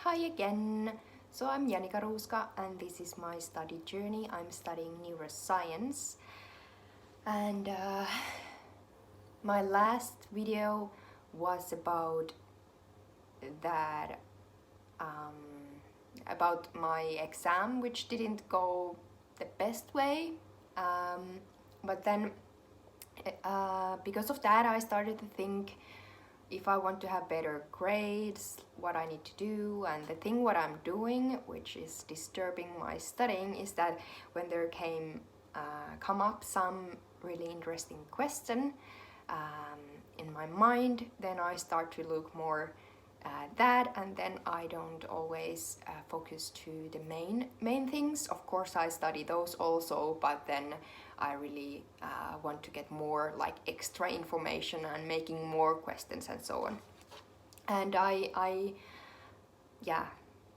Hi again! So I'm Janika Ruuska and this is my study journey. I'm studying neuroscience and my last video was about that about my exam, which didn't go the best way, but then because of that I started to think if I want to have better grades, what I need to do. And the thing what I'm doing, which is disturbing my studying, is that when there come up some really interesting question in my mind, then I start to look more at that, and then I don't always focus to the main things. Of course I study those also, but then I really want to get more like extra information and making more questions and so on. And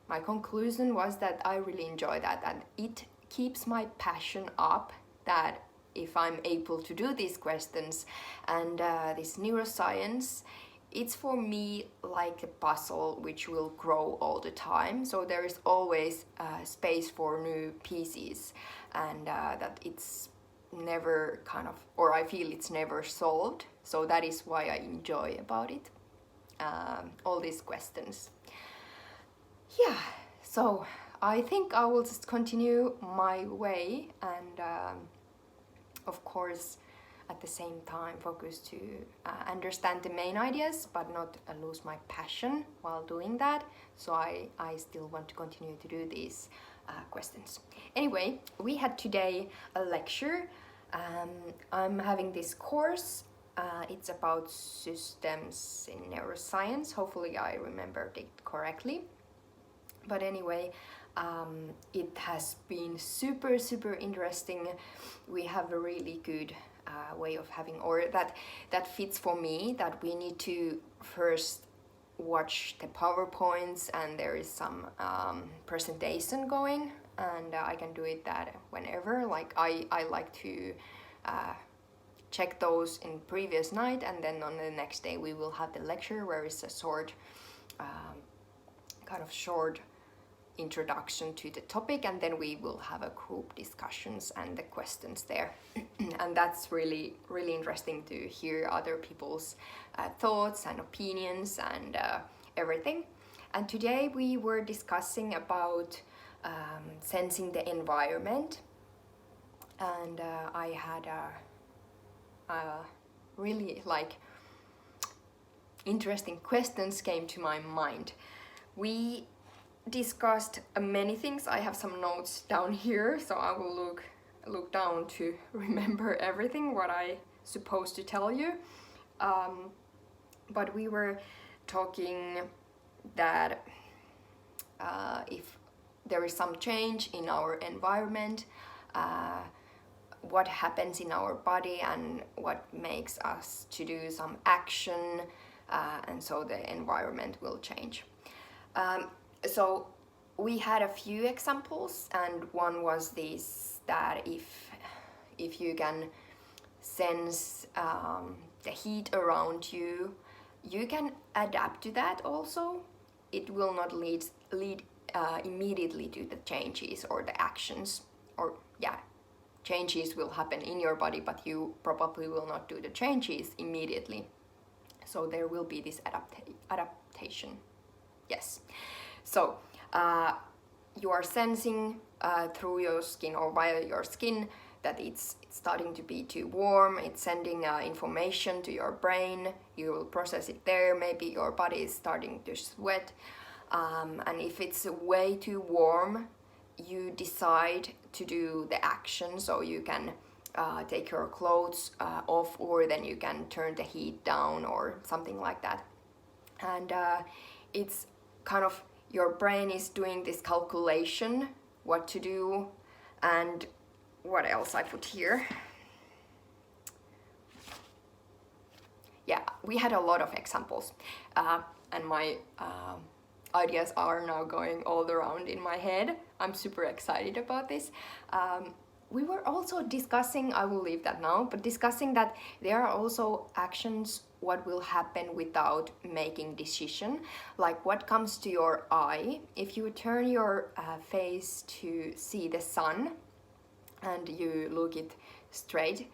my conclusion was that I really enjoy that, and it keeps my passion up, that if I'm able to do these questions and this neuroscience, it's for me like a puzzle which will grow all the time. So there is always space for new pieces, and that it's never or I feel it's never solved. So that is why I enjoy about it, all these questions. Yeah, so I think I will just continue my way and of course at the same time focus to understand the main ideas, but not lose my passion while doing that. So I still want to continue to do these questions. Anyway, we had today a lecture. I'm having this course. It's about systems in neuroscience. Hopefully I remembered it correctly. But anyway, it has been super interesting. We have a really good way of having, or that fits for me, that we need to first watch the PowerPoints and there is some presentation going, and I can do it that whenever. Like I like to check those in previous night, and then on the next day we will have the lecture where it's a short short introduction to the topic, and then we will have a group discussions and the questions there. And that's really interesting to hear other people's thoughts and opinions and everything. And today we were discussing about sensing the environment, and I had a really interesting questions came to my mind. We discussed many things. I have some notes down here, so I will look down to remember everything what I supposed to tell you. But we were talking that if there is some change in our environment, what happens in our body and what makes us to do some action, and so the environment will change. So we had a few examples, and one was this, that if you can sense the heat around you, you can adapt to that also. It will not lead immediately to the changes or the actions, or changes will happen in your body, but you probably will not do the changes immediately. So there will be this adaptation. Yes. So you are sensing through your skin or via your skin that it's starting to be too warm. It's sending information to your brain. You will process it there. Maybe your body is starting to sweat. And if it's way too warm, you decide to do the action. So you can take your clothes off, or then you can turn the heat down or something like that. And it's your brain is doing this calculation what to do. And what else I put here? Yeah, we had a lot of examples, and my ideas are now going all around in my head. I'm super excited about this. we were also discussing, I will leave that now, but discussing that there are also actions what will happen without making decision, like what comes to your eye. If you turn your face to see the sun and you look it straight,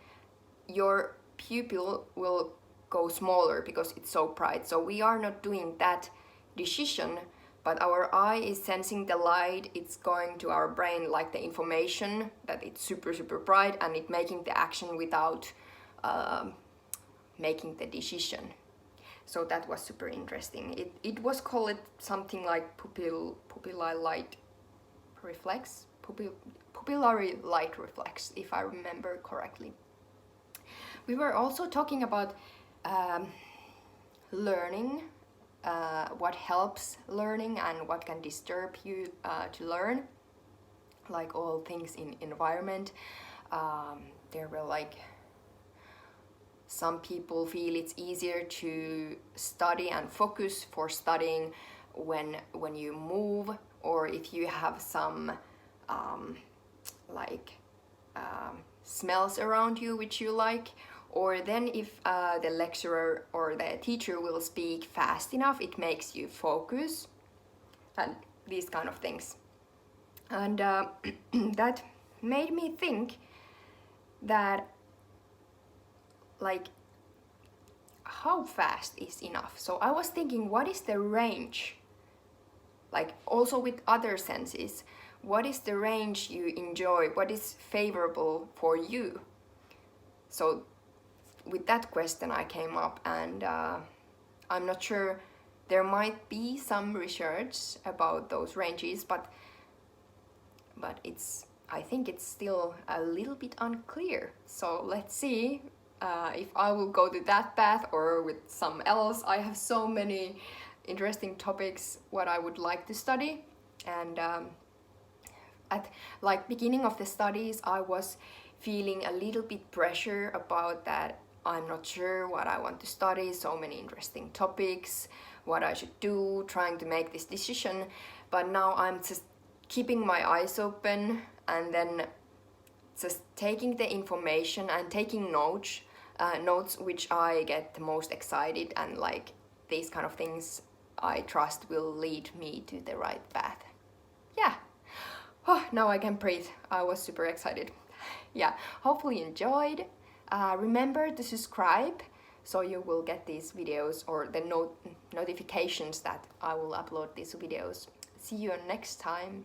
your pupil will go smaller because it's so bright. So we are not doing that decision, but our eye is sensing the light, it's going to our brain like the information that it's super bright, and it making the action without making the decision. So that was super interesting. It was called something like pupillary light reflex, pupillary light reflex, if I remember correctly. We were also talking about learning, what helps learning and what can disturb you to learn, like all things in environment. There were like some people feel it's easier to study and focus for studying when you move, or if you have some smells around you which you like, or then if the lecturer or the teacher will speak fast enough, it makes you focus, and these kind of things. And that made me think that like how fast is enough. So I was thinking, what is the range, like also with other senses, what is the range you enjoy, what is favorable for you? So with that question I came up, and I'm not sure, there might be some research about those ranges, but I think it's still a little bit unclear. So let's see if I will go to that path or with some else. I have so many interesting topics what I would like to study, and at like beginning of the studies I was feeling a little bit pressure about that. I'm not sure what I want to study, so many interesting topics, what I should do, trying to make this decision. But now I'm just keeping my eyes open and then just taking the information and taking notes which I get the most excited, and like these kind of things I trust will lead me to the right path. Yeah. Oh, now I can breathe. I was super excited. Yeah, hopefully you enjoyed. Remember to subscribe so you will get these videos or the notifications that I will upload these videos. See you next time.